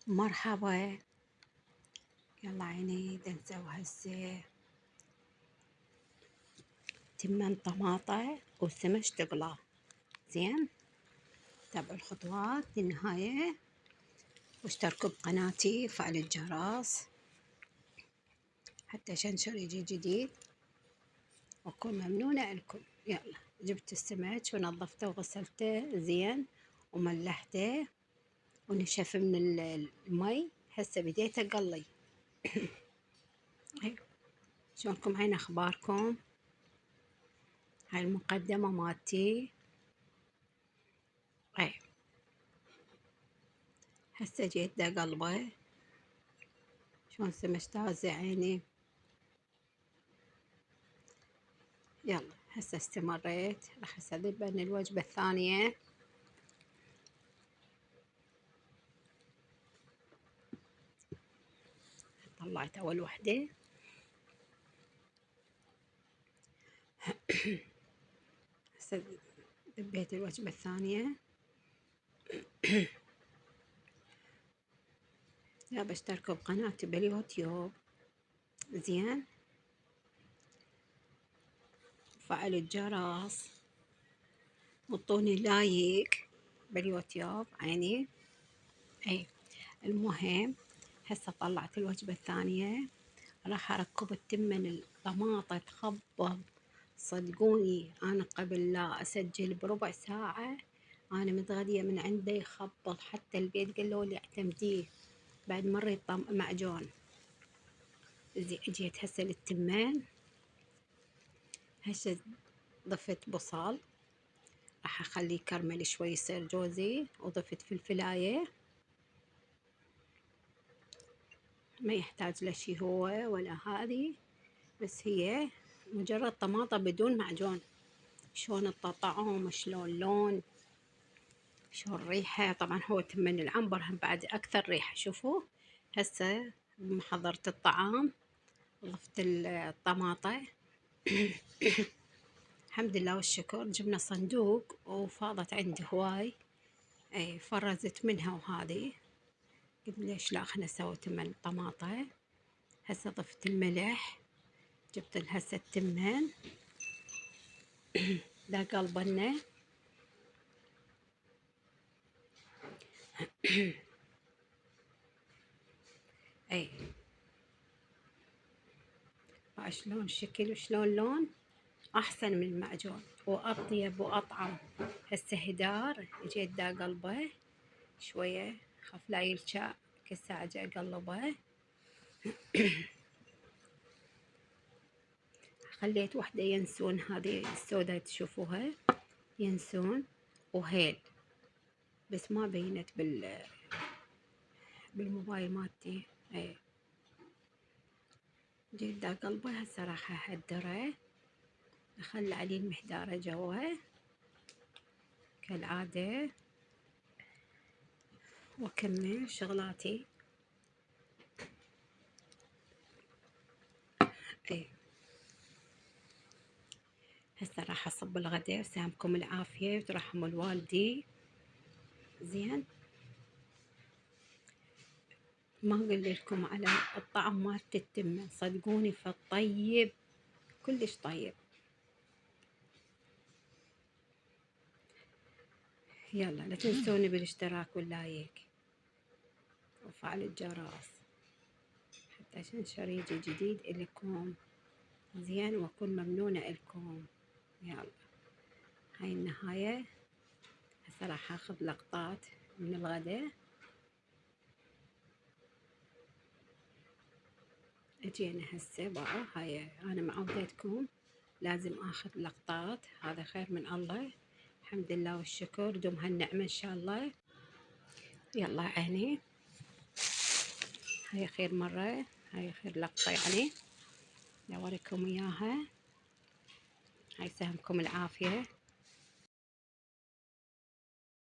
مرحبا. يلا عيني نسوي هسه تمن طماطة وسمش تقلى. زين، تابعوا الخطوات للنهاية واشتركوا بقناتي وفعلوا الجرس حتى شنشر يجي جديد واكون ممنونة لكم. يلا، جبت السمك ونظفته وغسلته زين وملحته ونشف من المي. هسه بديت اقلي. شلونكم؟ هاي اخباركم؟ هاي المقدمة مالتي. هسه جيت دا قلبه شلون سمش تازة عيني. يلا هسه استمريت، راح اسوي بين الوجبة الثانية. طلعت اول وحدة. هسه دبيت الوجبة الثانية. يا باشتركوا بقناتي باليوتيوب زين، فعلوا الجرس وطوني لايك باليوتيوب عيني. المهم هسه طلعت الوجبة الثانية، راح اركب التمن الطماطة تخبل. صدقوني انا قبل لا اسجل بربع ساعة انا متغدية من عنده يخبط، حتى البيت قالوا لي اعتمديه بعد مرة معجون. جيت هسه للتمان. هسه ضفت بصل، راح اخليه يكرمل شوي يصير جوزي، وضفت فلفلاية ما يحتاج له شي هو ولا هذه، بس هي مجرد طماطة بدون معجون. شلون الطعم، شلون لون، شلون ريحة. طبعا هو تمن العنبر هم بعد أكثر ريحة. شوفوا هسه محضرت الطعام، ضفت الطماطة. الحمد لله والشكر، جبنا صندوق وفاضت عندي هواي، فرزت منها. وهذه قلت ليش لا، خلنا نسوي تمن طماطة. هسه ضفت الملح، جبت هسه التمن دا قلبنا. شلون شكل وشلون لون، احسن من المعجون واطيب واطعم. هسه هدار جيت دا قلبه شويه، خاف لا يلشع، كل ساعه اجي اقلبه. خليت وحده ينسون، هذه السوداء تشوفوها ينسون وهيل، بس ما بينت بالموبايل مالتي. جيت دا قلبه. هسه راح اهدره، اخلي عليه المحدارة جوا كالعادة واكمل شغلاتي. هسه راح اصب الغداء. وسامكم العافية وترحموا الوالدي. زين، ما قلت لكم على الطعم مالت التمن، صدقوني فالطيب كلش طيب. يلا لا تنسوني بالاشتراك واللايك وفعل الجرس حتى شنشر يجي جديد الكم. زين، واكون ممنونة لكم. يلا هاي النهاية. هسه راح اخذ لقطات من الغداء. اجينا هسه بقى، هاي انا معودتكم لازم اخذ لقطات، هذا خير من الله. الحمد لله والشكر، دوم هالنعمة ان شاء الله. يلا عيني، هاي خير مرة، هاي خير لقطة يعني اوريكم اياها. هاي سهمكم العافية.